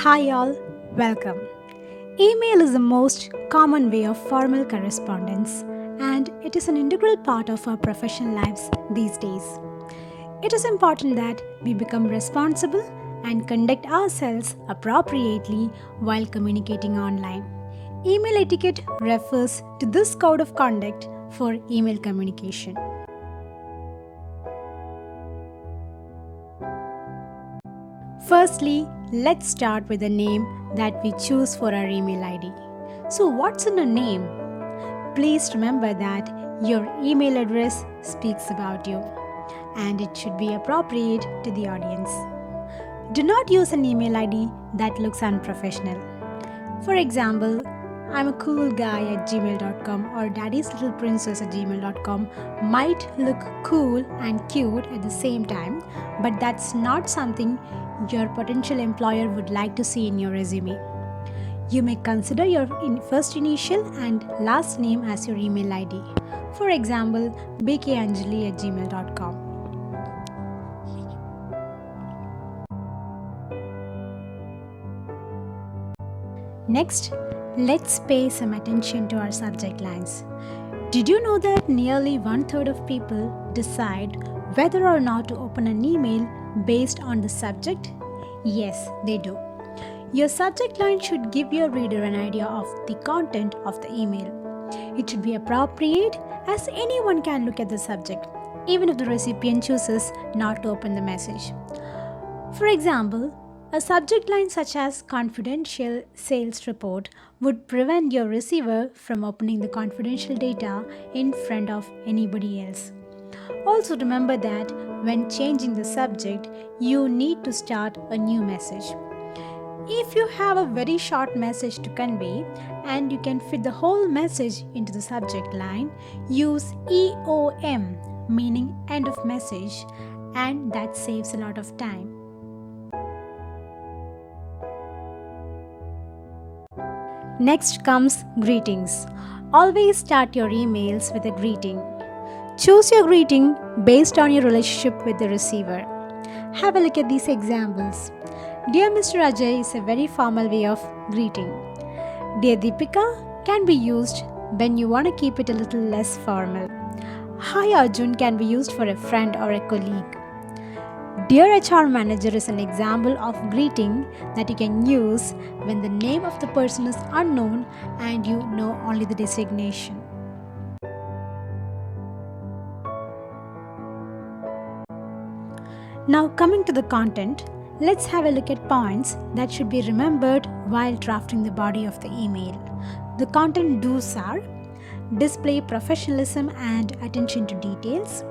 Hi all, welcome. Email is the most common way of formal correspondence and it is an integral part of our professional lives these days. It is important that we become responsible and conduct ourselves appropriately while communicating online. Email etiquette refers to this code of conduct for email communication. Firstly, let's start with the name that we choose for our email ID. So, what's in a name? Please remember that your email address speaks about you and it should be appropriate to the audience. Do not use an email ID that looks unprofessional. For example, I'm a cool guy at gmail.com or daddy's little princess at gmail.com might look cool and cute at the same time, but that's not something your potential employer would like to see in your resume. You may consider your first initial and last name as your email ID. For example, bkanjali at gmail.com. Next, let's pay some attention to our subject lines. Did you know that nearly 1/3 of people decide whether or not to open an email based on the subject? Yes, they do. Your subject line should give your reader an idea of the content of the email. It should be appropriate as anyone can look at the subject, even if the recipient chooses not to open the message. For example, a subject line such as confidential sales report would prevent your receiver from opening the confidential data in front of anybody else. Also, remember that when changing the subject, you need to start a new message. If you have a very short message to convey and you can fit the whole message into the subject line, use EOM, meaning end of message, and that saves a lot of time. Next comes greetings. Always start your emails with a greeting. Choose your greeting based on your relationship with the receiver. Have a look at these examples. Dear Mr. Ajay is a very formal way of greeting. Dear Deepika can be used when you want to keep it a little less formal. Hi Arjun can be used for a friend or a colleague. Dear HR manager is an example of greeting that you can use when the name of the person is unknown and you know only the designation. Now coming to the content, let's have a look at points that should be remembered while drafting the body of the email. The content do's are: display professionalism and attention to details.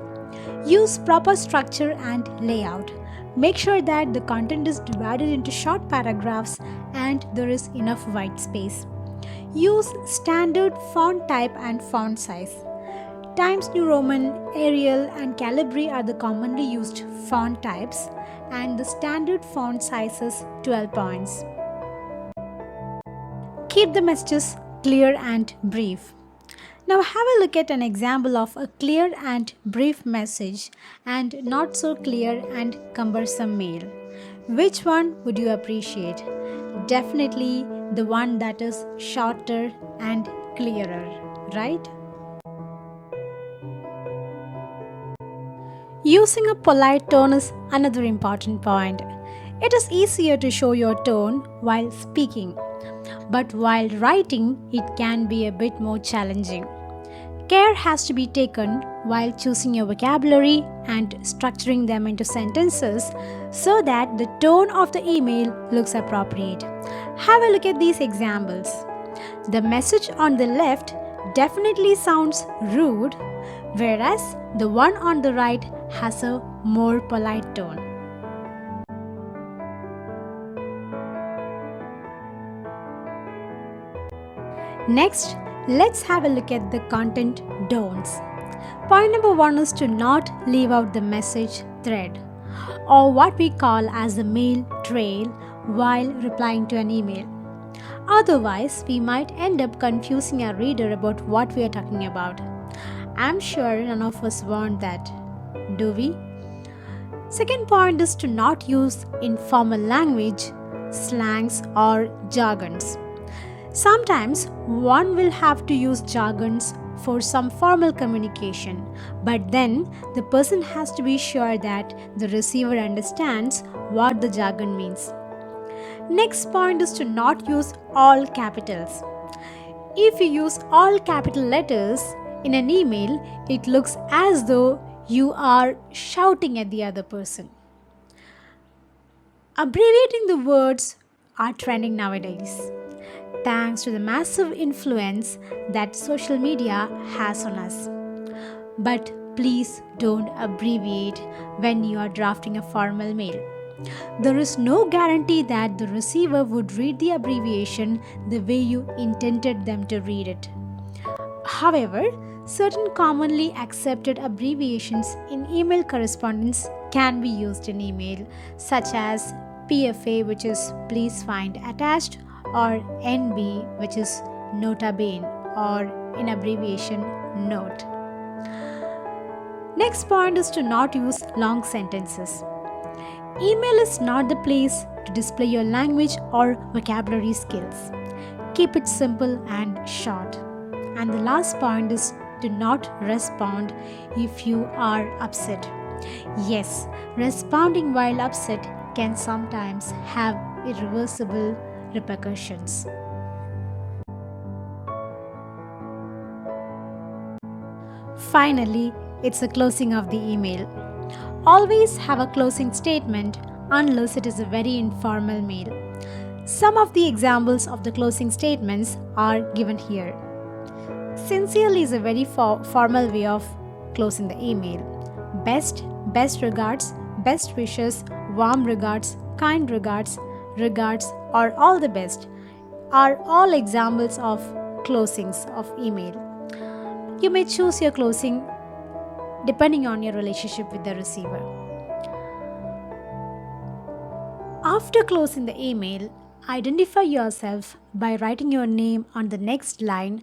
Use proper structure and layout. Make sure that the content is divided into short paragraphs and there is enough white space. Use standard font type and font size. Times New Roman, Arial, and Calibri are the commonly used font types, and the standard font size is 12 points. Keep the messages clear and brief. Now have a look at an example of a clear and brief message and not so clear and cumbersome mail. Which one would you appreciate? Definitely the one that is shorter and clearer, right? Using a polite tone is another important point. It is easier to show your tone while speaking, but while writing, it can be a bit more challenging. Care has to be taken while choosing your vocabulary and structuring them into sentences so that the tone of the email looks appropriate. Have a look at these examples. The message on the left definitely sounds rude, whereas the one on the right has a more polite tone. Next, let's have a look at the content don'ts. Point number 1 is to not leave out the message thread, or what we call as the mail trail, while replying to an email. Otherwise, we might end up confusing our reader about what we are talking about. I'm sure none of us want that, do we? Second point is to not use informal language slangs, or jargons. Sometimes one will have to use jargons for some formal communication, but then the person has to be sure that the receiver understands what the jargon means. Next point is to not use all capitals. If you use all capital letters in an email, it looks as though you are shouting at the other person. Abbreviating the words are trending nowadays, thanks to the massive influence that social media has on us. But please don't abbreviate when you are drafting a formal mail. There is no guarantee that the receiver would read the abbreviation the way you intended them to read it. However, certain commonly accepted abbreviations in email correspondence can be used in email, such as PFA, which is please find attached, or NB, which is nota bene, or in abbreviation note. Next point is to not use long sentences. Email is not the place to display your language or vocabulary skills. Keep it simple and short. And the last point is to not respond if you are upset. Yes, responding while upset can sometimes have irreversible repercussions. Finally, it's the closing of the email. Always have a closing statement unless it is a very informal mail. Some of the examples of the closing statements are given here. Sincerely is a very formal way of closing the email. Best regards, best wishes, warm regards, kind regards, or all the best are all examples of closings of email. You may choose your closing depending on your relationship with the receiver. After closing the email, identify yourself by writing your name on the next line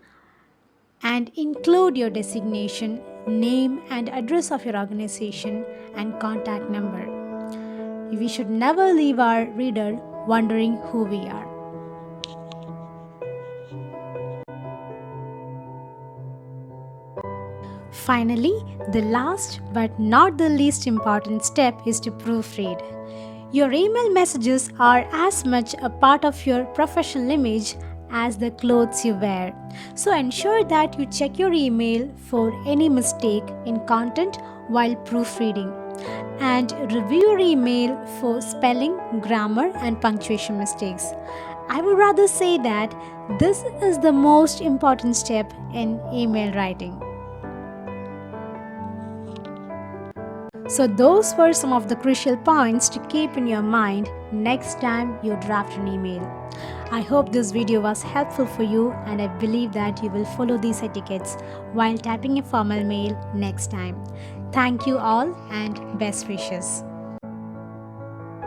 and include your designation, name and address of your organization and contact number. We should never leave our reader wondering who we are. Finally, the last but not the least important step is to proofread. Your email messages are as much a part of your professional image as the clothes you wear. So ensure that you check your email for any mistake in content while proofreading, and review your email for spelling, grammar, and punctuation mistakes. I would rather say that this is the most important step in email writing. So those were some of the crucial points to keep in your mind next time you draft an email. I hope this video was helpful for you, and I believe that you will follow these etiquettes while typing a formal mail next time. Thank you all and best wishes.